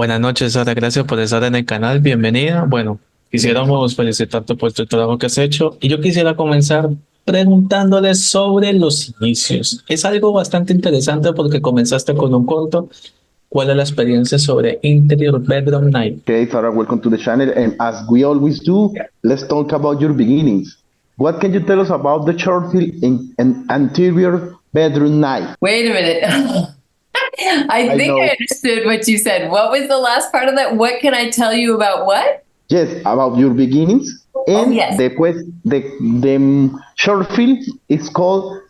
Buenas noches, Sara. Gracias por estar en el canal. Bienvenida. Bueno, quisiéramos felicitarte por tu trabajo que has hecho. Y yo quisiera comenzar preguntándole sobre los inicios. Es algo bastante interesante porque comenzaste con un corto. ¿Cuál es la experiencia sobre Interior Bedroom Night? Okay, Sarah, welcome to the channel. And as we always do, let's talk about your beginnings. What can you tell us about the short film in an anterior bedroom night? Wait a minute. I I think I know, understood what you said. What was the last part of that? What can I tell you about what? yes, about your beginnings. Oh, And yes. the short film is called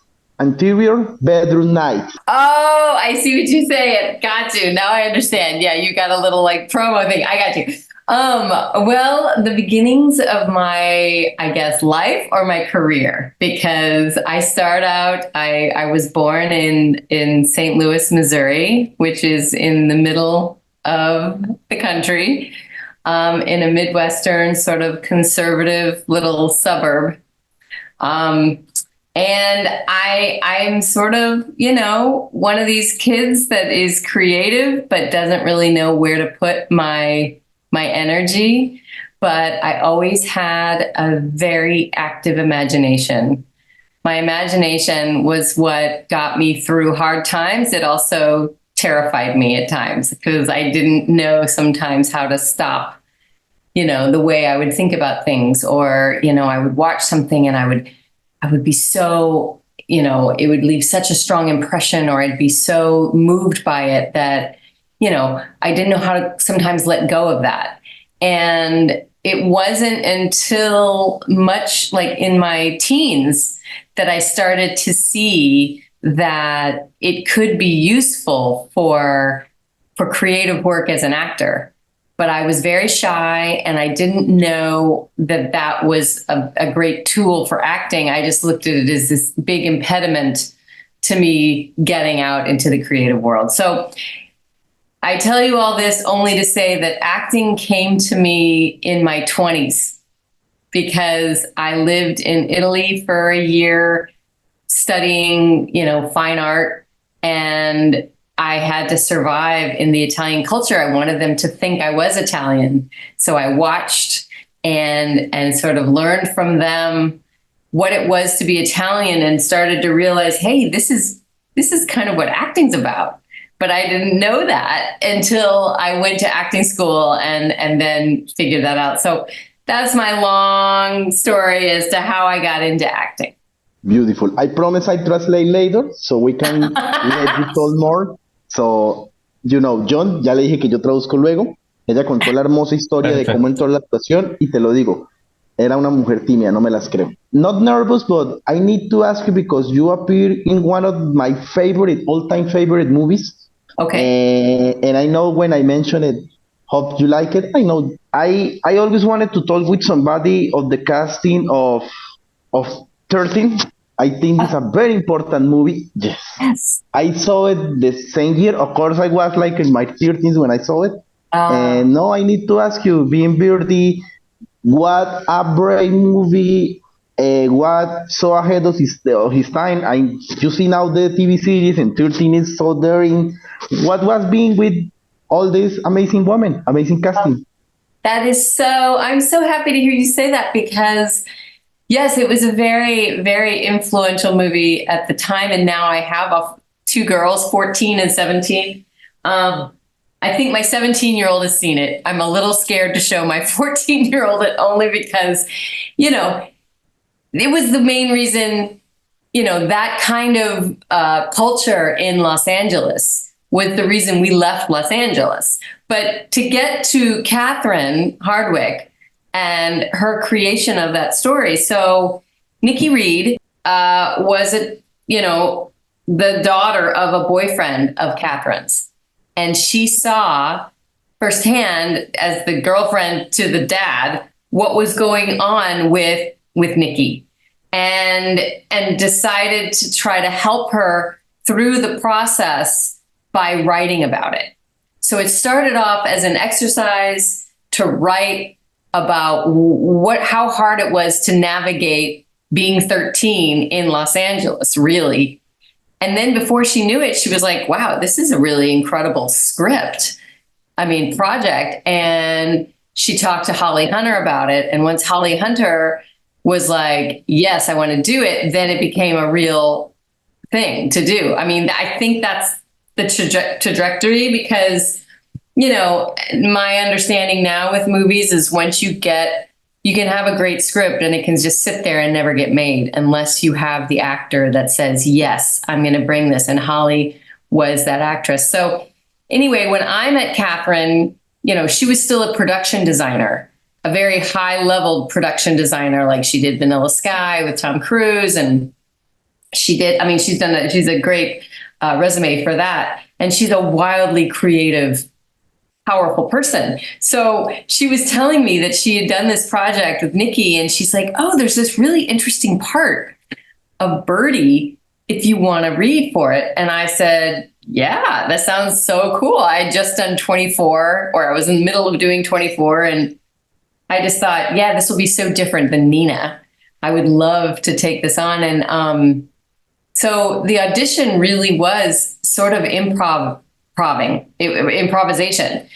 Anterior Bedroom Night. Oh, I see what you're saying. Got you. Now I understand. Yeah, you got a little like promo thing. I got you. Well, the beginnings of my, I guess, life or my career, because I start out, I was born in St. Louis, Missouri, which is in the middle of the country, in a Midwestern sort of conservative little suburb. Um, and I'm sort of, one of these kids that is creative, but doesn't really know where to put my energy. But I always had a very active imagination. My imagination was what got me through hard times. It also terrified me at times because I didn't know sometimes how to stop, the way I would think about things, or, I would watch something and I would be so, it would leave such a strong impression, or I'd be so moved by it that, I didn't know how to sometimes let go of that. And it wasn't until much like in my teens that I started to see that it could be useful for creative work as an actor. But I was very shy and I didn't know that that was a great tool for acting. I just looked at it as this big impediment to me getting out into the creative world. So I tell you all this only to say that acting came to me in my 20s because I lived in Italy for a year studying, fine art, and I had to survive in the Italian culture. I wanted them to think I was Italian. So I watched and sort of learned from them what it was to be Italian, and started to realize, hey, this is kind of what acting's about. But I didn't know that until I went to acting school and then figured that out. So that's my long story as to how I got into acting. Beautiful. I promise I translate later so we can let you talk more. So, Jhon, ya le dije que yo traduzco luego. Ella contó la hermosa historia de cómo Perfecto. entró a la actuación y te lo digo, era una mujer tímida, no me las creo. Not nervous, but I need to ask you because you appear in one of my all-time favorite movies. Okay. And I know when I mentioned it, hope you like it. I know I always wanted to talk with somebody of the casting of 13. I think it's a very important movie. Yes. Yes. I saw it the same year. Of course, I was like in my 30s when I saw it. And no, I need to ask you, being Birdie, what a brave movie, what so ahead of his time. You see now the TV series, and 13 is so daring. What was being with all these amazing women, amazing casting? That is I'm so happy to hear you say that because, yes, it was a very, very influential movie at the time. And now I have two girls, 14 and 17. I think my 17-year-old has seen it. I'm a little scared to show my 14-year-old it only because, it was the main reason, that kind of culture in Los Angeles was the reason we left Los Angeles. But to get to Catherine Hardwicke and her creation of that story. So Nikki Reed was, the daughter of a boyfriend of Catherine's. And she saw firsthand, as the girlfriend to the dad, what was going on with Nikki, and decided to try to help her through the process by writing about it. So it started off as an exercise to write about how hard it was to navigate being 13 in Los Angeles, really. And then before she knew it, she was like, wow, this is a really incredible script. project. And she talked to Holly Hunter about it. And once Holly Hunter was like, yes, I want to do it, then it became a real thing to do. I mean, I think that's the trajectory, because, my understanding now with movies is once you can have a great script and it can just sit there and never get made unless you have the actor that says, yes, I'm going to bring this. And Holly was that actress. So anyway, when I met Catherine, she was still a production designer, a very high level production designer. Like she did Vanilla Sky with Tom Cruise, and she's a great resume for that. And she's a wildly creative, powerful person. So she was telling me that she had done this project with Nikki, and she's like, oh, there's this really interesting part of Birdie if you want to read for it. And I said, yeah, that sounds so cool. I had just done 24, or I was in the middle of doing 24. And I just thought, yeah, this will be so different than Nina. I would love to take this on. And so the audition really was sort of improvisation.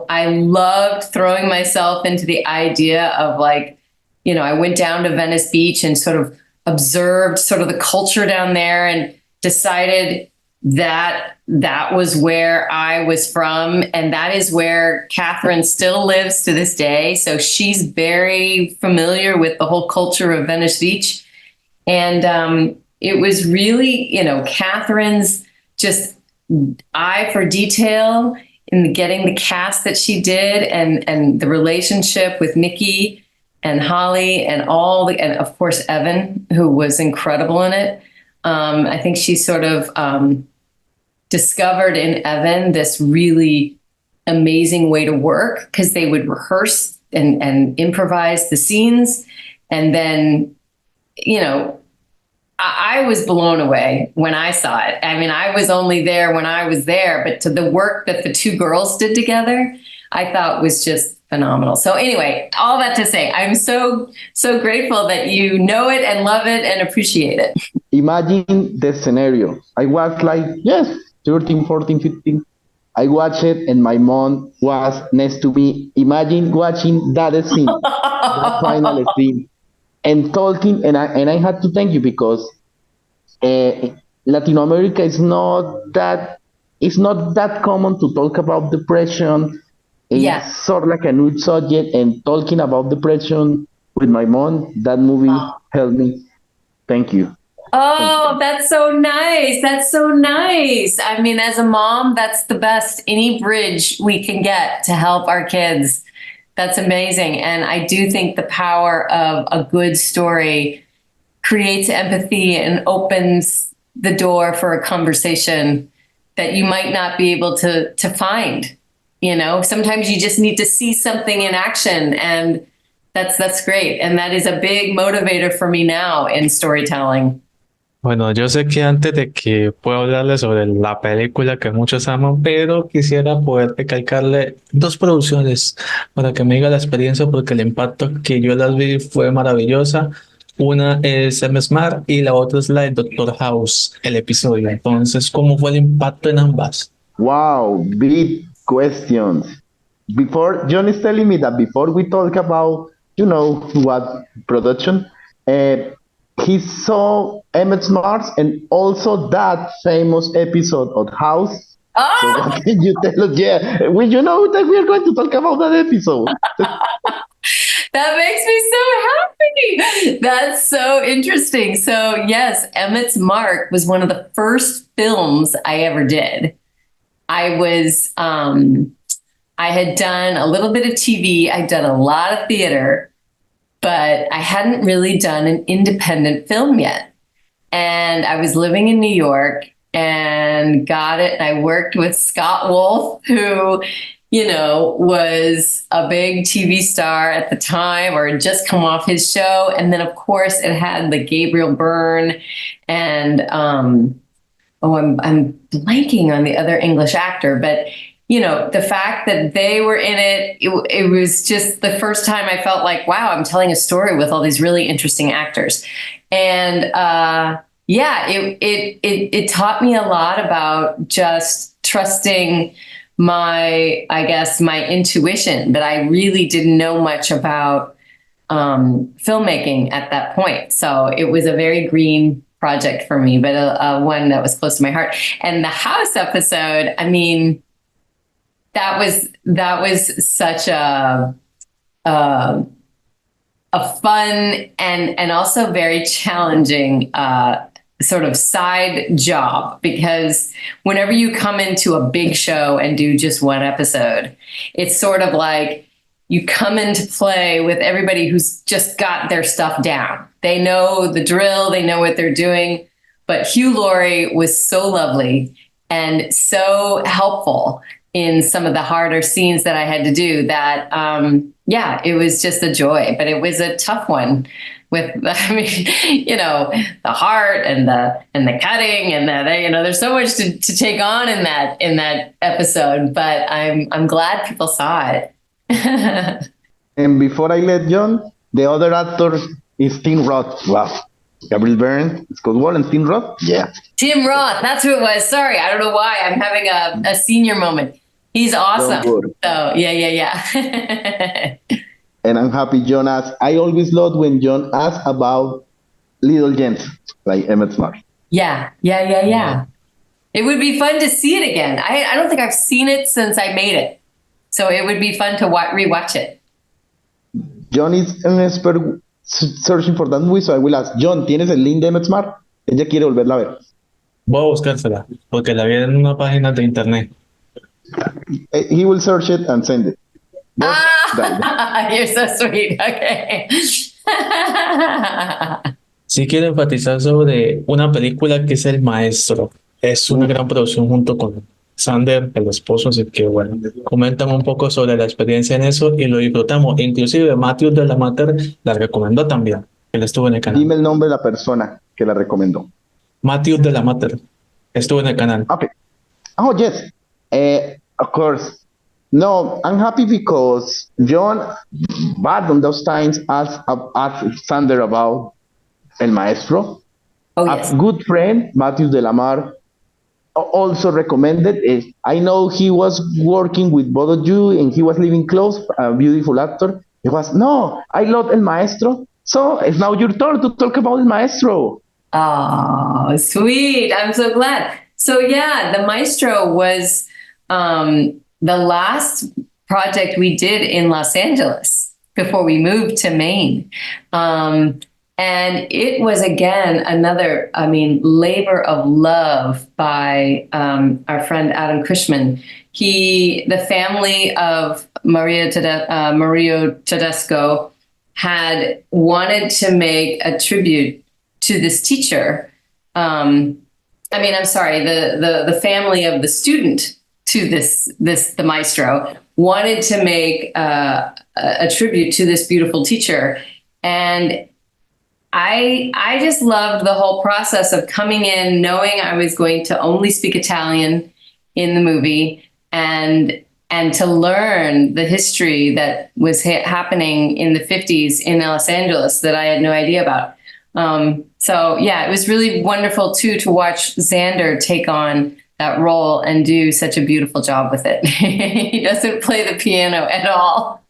I loved throwing myself into the idea of I went down to Venice Beach and sort of observed sort of the culture down there and decided that was where I was from. And that is where Catherine still lives to this day. So she's very familiar with the whole culture of Venice Beach. And it was really, Catherine's just eye for detail in getting the cast that she did, and the relationship with Nikki and Holly and and of course Evan, who was incredible in it. I think she sort of discovered in Evan this really amazing way to work, because they would rehearse and improvise the scenes, and then I was blown away when I saw it. I mean, I was only there when I was there, but to the work that the two girls did together, I thought was just phenomenal. So anyway, all that to say, I'm so grateful that you know it and love it and appreciate it. Imagine the scenario. I was like, yes, 13, 14, 15. I watched it and my mom was next to me. Imagine watching that scene, that final scene, and talking, and I had to thank you, because Latin America is not that common to talk about depression. It's sort of like a new subject, and talking about depression with my mom, that movie helped me. Thank you. Oh, that's so nice. That's so nice. I mean, as a mom, that's the best. Any bridge we can get to help our kids, that's amazing. And I do think the power of a good story creates empathy and opens the door for a conversation that you might not be able to find. Sometimes you just need to see something in action, and that's great. And that is a big motivator for me now in storytelling. Bueno, yo sé que antes de que pueda hablarle sobre la película que muchos aman, pero quisiera poder recalcarle dos producciones para que me diga la experiencia, porque el impacto que yo las vi fue maravillosa. Una es M. Smart y la otra es la de Doctor House, el episodio. Entonces, ¿cómo fue el impacto en ambas? Wow, big questions. Before, John is telling me that before we talk about, what production, he saw Emmett Mars and also that famous episode of House. Oh! So what can you tell us? Yeah, well, you know that we are going to talk about that episode. That makes me so happy. That's so interesting. So yes, Emmett's Mark was one of the first films I ever did. I had done a little bit of TV. I'd done a lot of theater, but I hadn't really done an independent film yet. And I was living in New York and got it. And I worked with Scott Wolf, who, was a big TV star at the time, or had just come off his show. And then, of course, it had the Gabriel Byrne and, I'm blanking on the other English actor, but the fact that they were in it, it was just the first time I felt like, wow, I'm telling a story with all these really interesting actors. And it taught me a lot about just trusting I guess, my intuition that I really didn't know much about filmmaking at that point. So it was a very green project for me, but one that was close to my heart. And the house episode, I mean, that was such a fun and also very challenging sort of side job, because whenever you come into a big show and do just one episode, it's sort of like you come into play with everybody who's just got their stuff down. They know the drill, they know what they're doing. But Hugh Laurie was so lovely and so helpful in some of the harder scenes that I had to do that, yeah, it was just a joy. But it was a tough one with, I mean, you know, the heart and the cutting and there's so much to take on in that episode. But I'm glad people saw it. And before I let Jhon, the other actor is Tim Roth. Wow. Gabriel Byrne, Scott Wall, and Tim Roth. Yeah. Tim Roth, that's who it was. Sorry, I don't know why. I'm having a senior moment. He's awesome. So yeah. And I'm happy Jhon asked. I always loved when Jhon asked about little gems like Emmett Smart. Yeah. It would be fun to see it again. I don't think I've seen it since I made it. So it would be fun to rewatch it. Jhon is an expert searching for that movie, so I will ask, Jhon, ¿tienes el link de Emmett Smart? Ella quiere volverla a ver. Voy a buscársela, porque la vi en una página de internet. He will search it and send it. You're so sweet. Okay. Sí quiero enfatizar sobre una película que es El Maestro. Es una gran producción junto con Sander, el esposo, así que bueno, comentan un poco sobre la experiencia en eso y lo disfrutamos. Inclusive Matthew de la Mater la recomendó también. Él estuvo en el canal. Dime el nombre de la persona que la recomendó. Matthew de la Mater. Estuvo en el canal. Okay. Oh, yes. Of course. No, I'm happy because Jhon, back on those times, asked Sander about El Maestro. Oh, yes. A good friend, Matthew de la Mar, also recommended it. I know he was working with both of you and he was living close, a beautiful actor. It was, no, I love El Maestro. So it's now your turn to talk about El Maestro. Oh, sweet. I'm so glad. So yeah, The Maestro was the last project we did in Los Angeles before we moved to Maine. And it was, again, another, labor of love by our friend Adam Cushman. The family of Mario Tedesco had wanted to make a tribute to this teacher. The family of the student to the maestro wanted to make a tribute to this beautiful teacher. And I just loved the whole process of coming in, knowing I was going to only speak Italian in the movie, and to learn the history that was happening in the 50s in Los Angeles that I had no idea about. So yeah, it was really wonderful too to watch Xander take on that role and do such a beautiful job with it. He doesn't play the piano at all.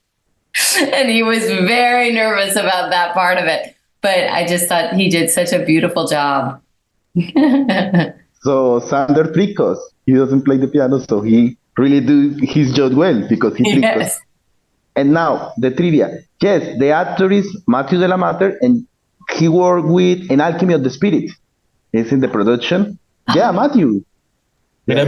And he was very nervous about that part of it. But I just thought he did such a beautiful job. So Sander tricks us. He doesn't play the piano, so he really do his job well because he tricks us. And now the trivia. Yes, the actor is Matthew de la Mater, and he worked with An Alchemy of the Spirit. It's in the production. Yeah, Matthew. Yeah,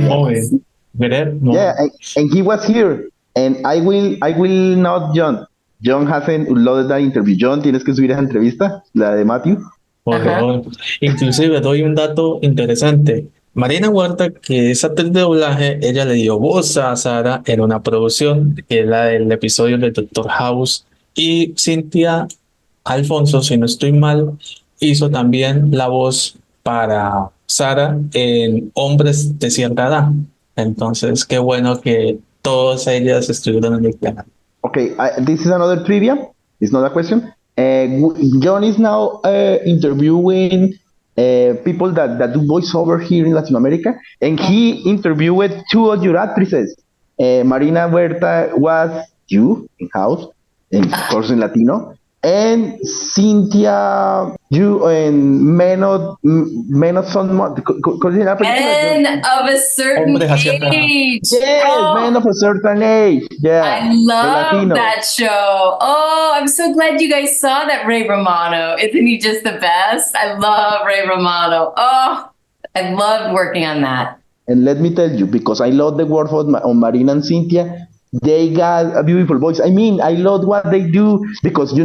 and he was here. And I will not, Jhon. Jhon hasn't uploaded that interview. Jhon, tienes que subir esa entrevista, la de Matthew. Por favor. Inclusive doy un dato interesante. Marina Huerta, que es actriz de doblaje, ella le dio voz a Sara en una producción que es la del episodio de Doctor House. Y Cintia Alfonso, si no estoy mal, hizo también la voz para Sara en Hombres de cierta edad. Entonces, qué bueno que todas ellas estuvieron en el canal. Okay, this is another trivia. It's not a question. Jhon is now interviewing people that do voiceover here in Latin America, and he interviewed two of your actresses. Marina Huerta was you in house, and of course in Latino, and Cynthia, you en menos son, ¿cuál es la película? Men of a certain Hombres a cierta edad. age. Yes, Men Oh, of a Certain Age, yeah, I el love Latino. that show. Oh, I'm so glad you guys saw that, Ray Romano. Isn't he just the best? I love Ray Romano. Oh, I loved working on that. And let me tell you, because I love the work on Marina and Cynthia, they got a beautiful voice. I mean, I love what they do because you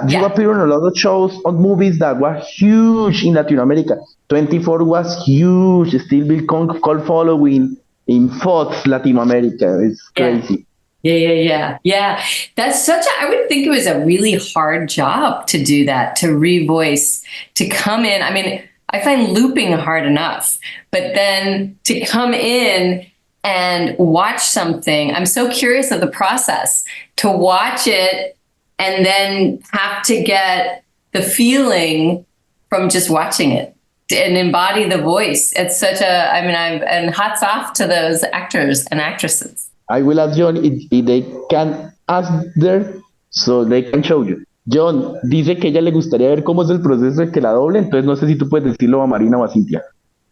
Yeah. appear on a lot of shows on movies that were huge in Latin America. 24 was huge, still big cult following in Fox Latin America. It's Yeah. crazy. Yeah. That's I would think it was a really hard job to do that, to revoice, to come in. I mean, I find looping hard enough, but then to come in and watch something, I'm so curious of the process to watch it and then have to get the feeling from just watching it and embody the voice. It's and hats off to those actors and actresses. I will ask John if they can ask there so they can show you. John dice que ella le gustaría ver cómo es el proceso de que la doble, entonces no sé si tú puedes decirlo a Marina o a Cintia,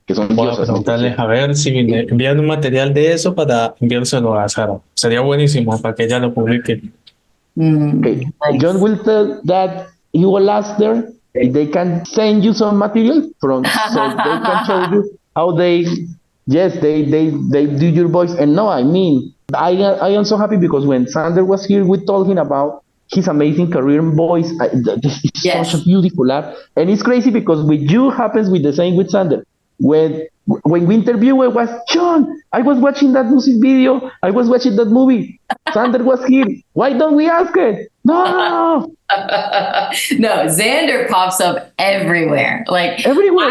que son Voy a diosas, ¿no? preguntarles a ver si me envían un material de eso para enviárselo a Sara. Sería buenísimo para que ella lo publique. Okay. Nice. John will tell that he will ask there if they can send you some material from so they can show you how they do your voice. And no, I mean I am so happy because when Sander was here we told him about his amazing career in voice. This is Yes. such a beautiful art, and it's crazy because with you happens with the same with Sander. When we interview it was Jhon, I was watching that music video, I was watching that movie. Sander was here. Why don't we ask it? No, No, Xander pops up everywhere. Like everywhere.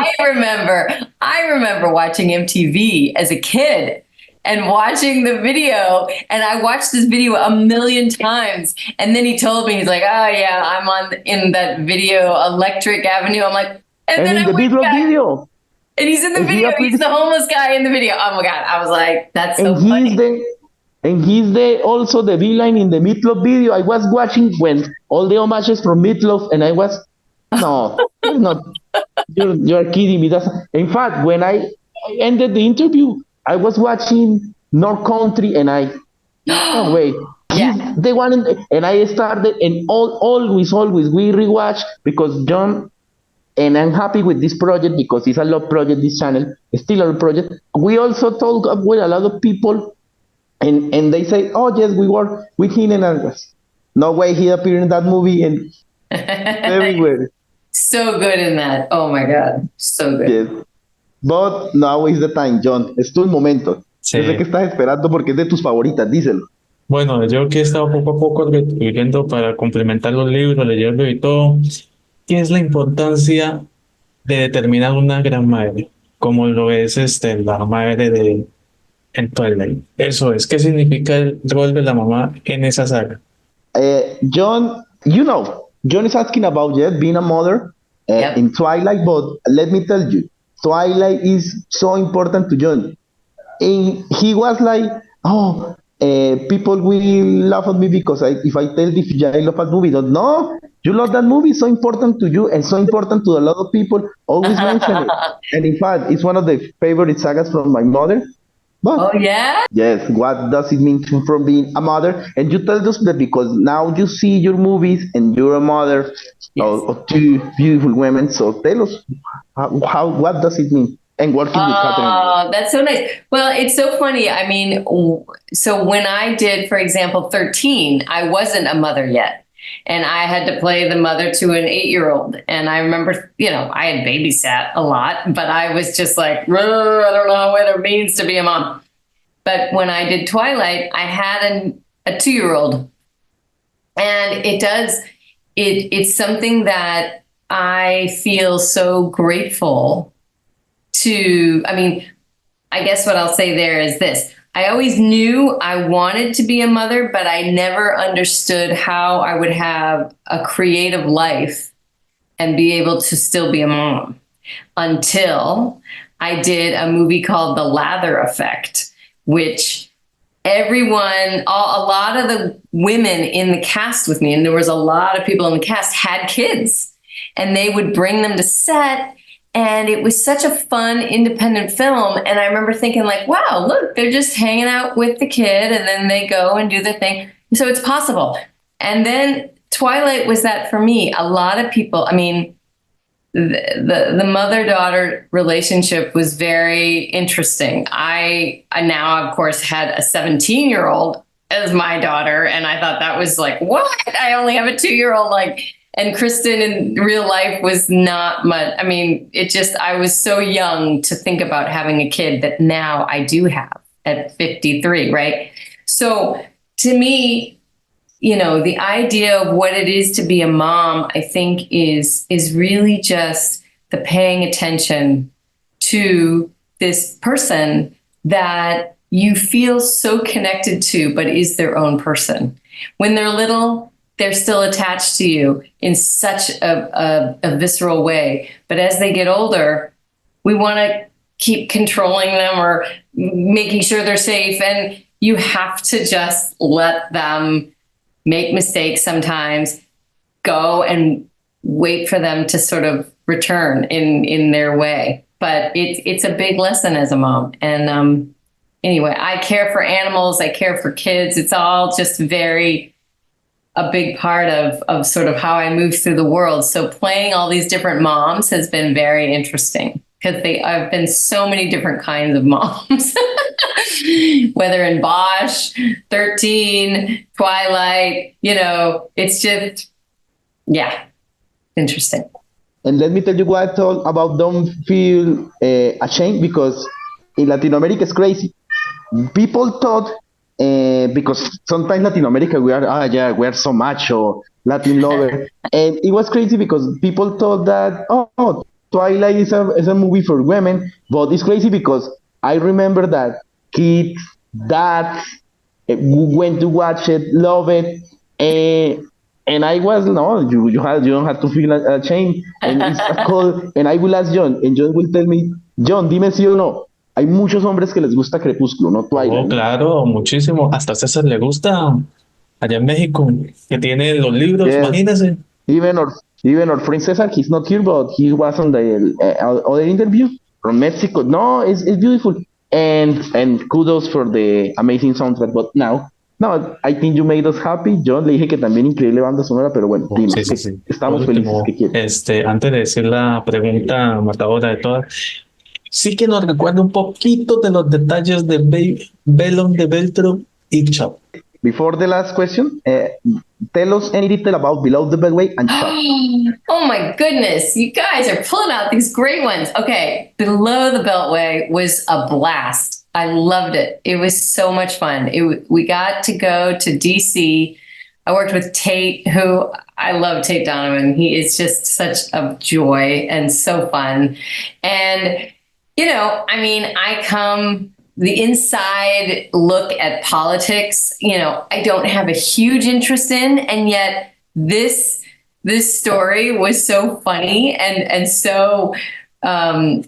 I remember watching MTV as a kid and watching the video, and I watched this video a million times. And then he told me, he's like, "Oh yeah, I'm in that video, Electric Avenue." I'm like, And then in I the went Beatles back, video, and he's in the and he video. appears- He's the homeless guy in the video. Oh my god! I was like, "That's so and funny." he's the also the villain in the Meatloaf video. I was watching when all the homages from Meatloaf, and I was no, you're not. You're kidding me. In fact, when I ended the interview, I was watching North Country, and no way. Yeah. He's the one, and I started, and always we rewatch because Jhon, and I'm happy with this project because it's a love project. This channel is still a love project. We also talk with a lot of people, and they say, "Oh yes, we work with him," and I was, no way he appeared in that movie and everywhere. So good in that. Oh my god, so good. Yes. But now is the time, Jhon. Es tu momento. Sí. Yo sé que estás esperando porque es de tus favoritas, díselo. Bueno, yo que he estado poco a poco escribiendo para complementar los libros, leyendo y todo, ¿qué es la importancia de determinar una gran madre? Como lo es la madre de en Twilight. Eso es, ¿qué significa el rol de la mamá en esa saga? Jhon, Jhon is asking about being a mother Yep. in Twilight, but let me tell you, Twilight is so important to Jhon. And he was like, oh, people will laugh at me because if I tell if I love that movie, don't no, you love that movie, so important to you and so important to a lot of people, always mention it. And in fact, it's one of the favorite sagas from my mother. But Oh yeah. yes, what does it mean from being a mother? And you tell us that because now you see your movies and you're a mother of two beautiful women. So tell us what does it mean? And working with Catherine. Oh, that's so nice. Well, it's so funny. I mean, so when I did, for example, 13, I wasn't a mother yet. And I had to play the mother to an 8-year-old. And I remember, I had babysat a lot, but I was just like, I don't know what it means to be a mom. But when I did Twilight, I had a 2-year-old. And it's something that I feel so grateful to. I mean, I guess what I'll say there is this. I always knew I wanted to be a mother, but I never understood how I would have a creative life and be able to still be a mom until I did a movie called The Lather Effect, which everyone, a lot of the women in the cast with me, and there was a lot of people in the cast, had kids, and they would bring them to set. And it was such a fun independent film. And I remember thinking like, wow, look, they're just hanging out with the kid and then they go and do the thing. So it's possible. And then Twilight was that for me. A lot of people, I mean, the mother-daughter relationship was very interesting. I now, of course, had a 17-year-old as my daughter. And I thought that was like, what? I only have a 2-year-old, like, and Kristen in real life was not much. I mean, I was so young to think about having a kid that now I do have at 53, right? So to me, the idea of what it is to be a mom, I think is really just the paying attention to this person that you feel so connected to, but is their own person. When they're little, they're still attached to you in such a visceral way. But as they get older, we want to keep controlling them or making sure they're safe. And you have to just let them make mistakes sometimes, go and wait for them to sort of return in their way. But it's a big lesson as a mom. And anyway, I care for animals. I care for kids. It's all just a big part of sort of how I move through the world. So playing all these different moms has been very interesting because I've been so many different kinds of moms, whether in Bosch, 13, Twilight, it's just, yeah, interesting. And let me tell you what I thought about don't feel ashamed, because in Latin America it's crazy. People thought, because sometimes Latin America, we are so macho, Latin lover. And it was crazy because people thought that, Twilight is a movie for women. But it's crazy because I remember that kids, dads, went to watch it, love it. And I was, no, you don't have to feel ashamed. And it's called, and I will ask Jhon, and Jhon will tell me, Jhon, dime si o no. Hay muchos hombres que les gusta Crepúsculo, no Twilight. Oh, claro, muchísimo. Hasta a César le gusta allá en México, que tiene los libros, Yes. imagínese. Even our friend Cesar, he's not here, but he was on the other interview from Mexico. No, it's beautiful. And kudos for the amazing soundtrack. But now, no, I think you made us happy. Yo le dije que también increíble banda sonora, pero bueno, dime, Sí. estamos Por último, felices. ¿Qué quieres? antes de decir la pregunta matadora de todas, sí que nos recuerda un poquito de los detalles de Velón de Beltro y Chop. Before the last question, tell us any detail about Below the Beltway and Chop. Oh my goodness, you guys are pulling out these great ones. Okay, Below the Beltway was a blast. I loved it. It was so much fun. We got to go to DC. I worked with Tate, who I love Tate Donovan. He is just such a joy and so fun. And, the inside look at politics, I don't have a huge interest in, and yet this story was so funny and so, they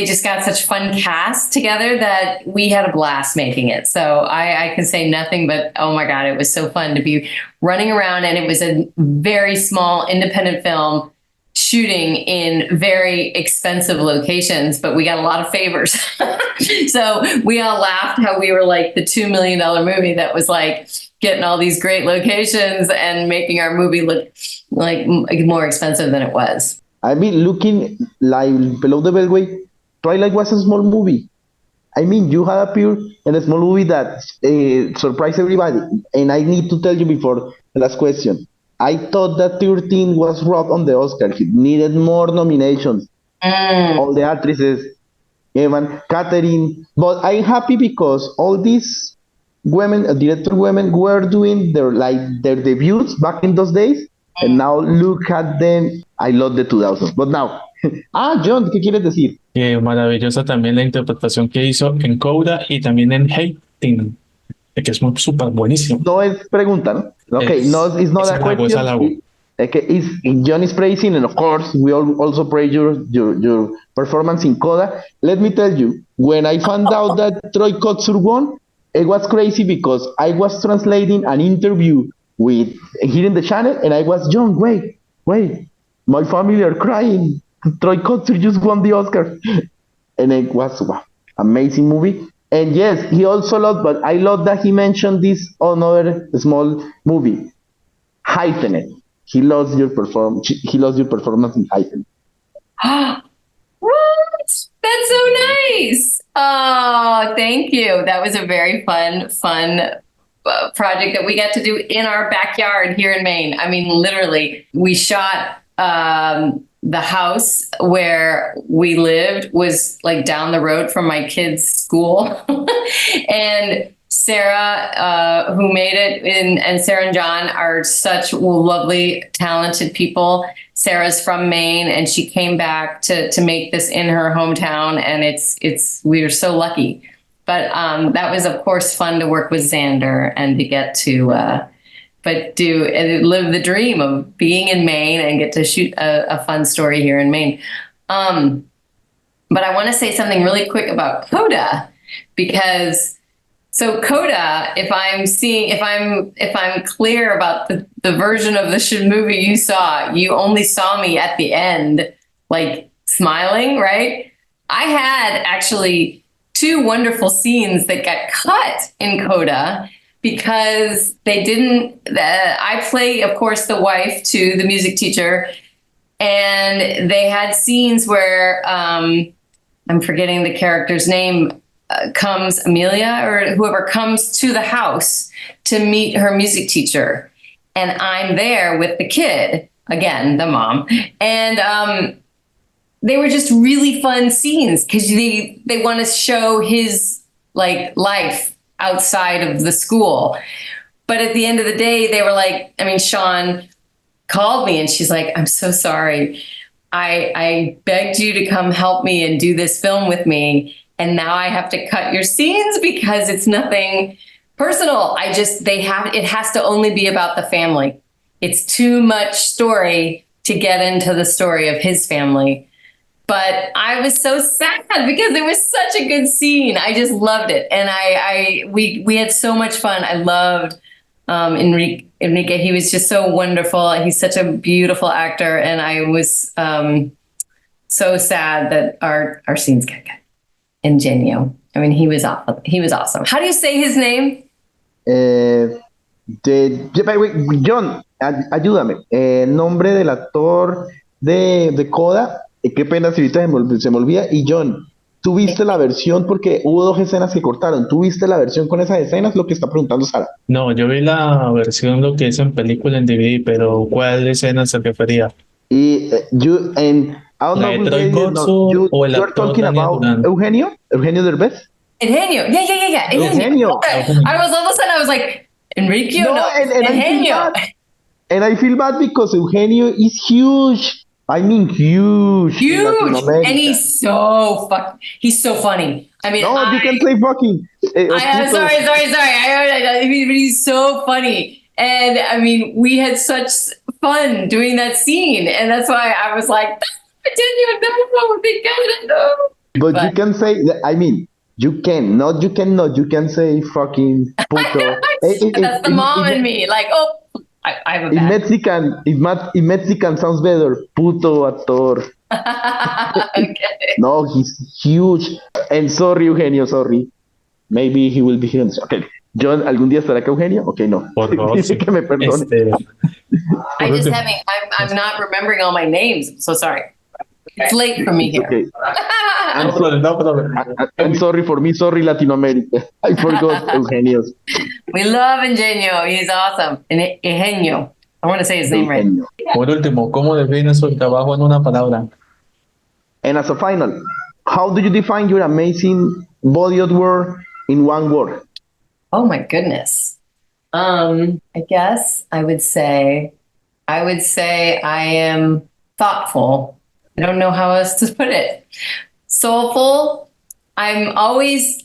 just got such fun cast together that we had a blast making it. So I can say nothing but, oh my God, it was so fun to be running around, and it was a very small independent film shooting in very expensive locations, but we got a lot of favors. So we all laughed how we were like the $2 million movie that was like getting all these great locations and making our movie look like more expensive than it was. I mean, looking like Below the Beltway, Twilight was a small movie. I mean, you had appeared in a small movie that surprised everybody. And I need to tell you before the last question, I thought that 13 was robbed on the Oscar. He needed more nominations. All the actresses, Evan, Catherine. But I'm happy because all these women, director women, were doing their debuts back in those days. And now look at them. I love the 2000s. But now, Jhon, ¿qué quieres decir? Maravillosa también la interpretación que hizo en Coda y también en Hating, que es súper buenísimo. No es pregunta, ¿no? Okay, no, it's not a question. Okay, Jhon is praising, and of course, we all also praise your performance in Coda. Let me tell you, when I found out that Troy Kotsur won, it was crazy because I was translating an interview with here in the channel, and I was Jhon. Wait, my family are crying. Troy Kotsur just won the Oscar, and it was wow, amazing movie. And yes, he also loved, but I love that he mentioned this another small movie, Heightened. He loves your perform. He loves your performance in Heightened. What? That's so nice. Oh, thank you. That was a very fun project that we got to do in our backyard here in Maine. I mean, literally, we shot the house where we lived was like down the road from my kids' school. And Sarah, who made it, and Sarah and Jhon are such lovely, talented people. Sarah's from Maine, and she came back to make this in her hometown, and we are so lucky. But that was, of course, fun to work with Xander and to get to live the dream of being in Maine and get to shoot a fun story here in Maine. But I want to say something really quick about Coda, because so Coda, if I'm clear about the version of the movie you saw, you only saw me at the end, like smiling, right? I had actually 2 wonderful scenes that got cut in Coda because they didn't. I play, of course, the wife to the music teacher, and they had scenes where I'm forgetting the character's name. Comes Amelia or whoever comes to the house to meet her music teacher, and I'm there with the kid, again, the mom, and they were just really fun scenes because they want to show his like life outside of the school. But at the end of the day, they were like, I mean, Sean called me and she's like, I'm so sorry. I begged you to come help me and do this film with me, and now I have to cut your scenes because it's nothing personal. It has to only be about the family. It's too much story to get into the story of his family. But I was so sad because it was such a good scene. I just loved it. And we had so much fun. I loved Enrique. He was just so wonderful. He's such a beautiful actor. And I was so sad that our scenes got cut. Ingenio. I mean, he was awesome. He was awesome. How do you say his name? Jhon, ayúdame. El nombre del actor de Coda. Qué pena si ahorita se me olvida. Y Jhon, ¿tú viste la versión? Porque hubo 2 escenas que cortaron. ¿Tú viste la versión con esas escenas? Lo que está preguntando Sara. No, yo vi la versión lo que es en película en DVD, pero ¿cuál escena se refería? Y I don't ¿La know de Troy Kotsur o el you're actor talking Daniel about Durán? Eugenio Derbez? Eugenio. Yeah. Eugenio. I was all of a sudden, I was like, Enrique? No, No, and Eugenio. I feel bad because Eugenio is huge. I mean, huge. In Latin Huge. America. And he's so funny. I mean, No, you can say fucking. sorry. I mean, but he's so funny. And I mean, we had such fun doing that scene. And that's why I was like, no. But you can say, I mean, you can say fucking puto. That's the mom in me. Like, oh, I have a bad. In Mexican sounds better. Puto actor. Okay. No, he's huge. And sorry, Eugenio, sorry. Maybe he will be here. Okay. Jhon, ¿algún día estará acá Eugenio? Ok, no. Por favor, Dice que me perdone. I'm not remembering all my names. I'm so sorry. It's late for me here. Okay. I'm sorry for me. Sorry, Latin America. I forgot Eugenio. We love Ingenio. He's awesome. Ingenio. I want to say his name right. Por último, ¿cómo define su trabajo en una palabra? And as a final, how do you define your amazing body of work in one word? Oh my goodness. I guess I would say I am thoughtful. I don't know how else to put it. Soulful. I always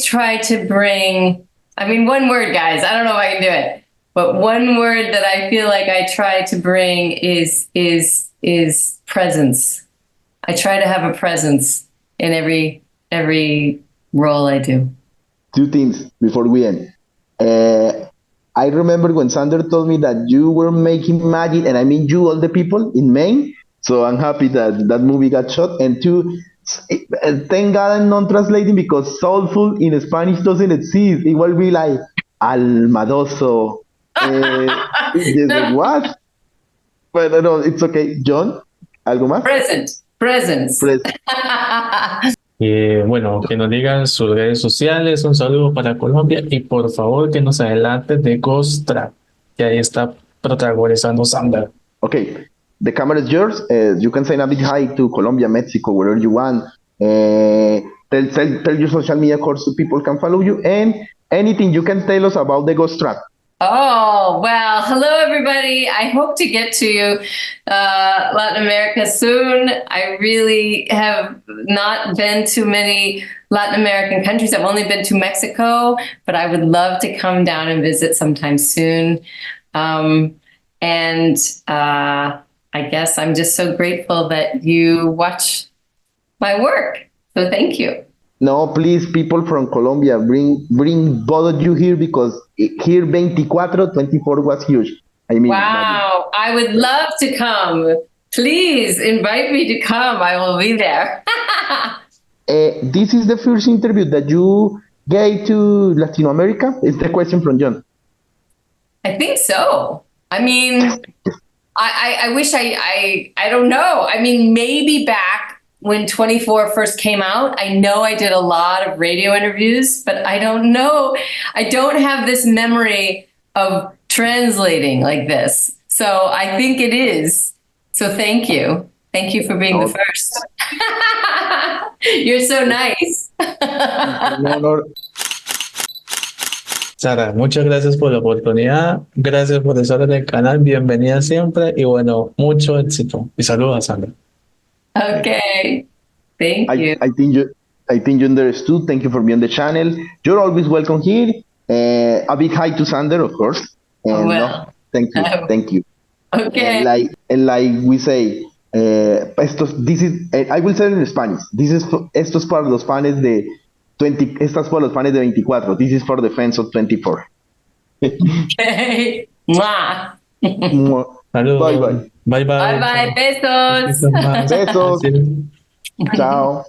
try to bring, I mean, one word, guys. I don't know if I can do it. But one word that I feel like I try to bring is presence. I try to have a presence in every role I do. Two things before we end. I remember when Sander told me that you were making magic, and I mean you, all the people in Maine. So I'm happy that that movie got shot. And two, thank God I'm not translating because soulful in Spanish doesn't exist. It will be like almadoso. What? But no, it's okay. Jhon, ¿algo más? Presence. Bueno, que nos digan sus redes sociales, un saludo para Colombia y por favor que nos adelante de Ghost Track, que ahí está protagonizando Sander. Okay, the camera is yours. You can say a big hi to Colombia, Mexico, wherever you want. Tell your social media course so people can follow you, and anything you can tell us about the Ghost Track. Oh, well, hello, everybody. I hope to get to Latin America soon. I really have not been to many Latin American countries. I've only been to Mexico, but I would love to come down and visit sometime soon. I guess I'm just so grateful that you watch my work. So thank you. No, please, people from Colombia, bring both of you here because here 24 was huge. I mean, wow, I would love to come. Please invite me to come. I will be there. This is the first interview that you gave to Latin America? It's the question from Jhon. I think so. I mean, I wish I don't know. I mean, maybe back when 24 first came out, I know I did a lot of radio interviews, but I don't know. I don't have this memory of translating like this. So I think it is. So thank you. Thank you for being the first. You're so nice. No. Sara, muchas gracias por la oportunidad, gracias por estar en el canal, bienvenida siempre y bueno, mucho éxito. Y saludos a Sandra. Okay, thank you. I think you understood. Thank you for being on the channel. You're always welcome here. A big hi to Sander, of course. And thank you. Okay. And like we say, this is. I will say it in Spanish. Esto es para los fans de 20. Estas para los fans de 24. This is for the fans of 24. Okay. Mwah. Saludos. Bye bye. Bye bye. Bye bye. Besos. Besos. Chao.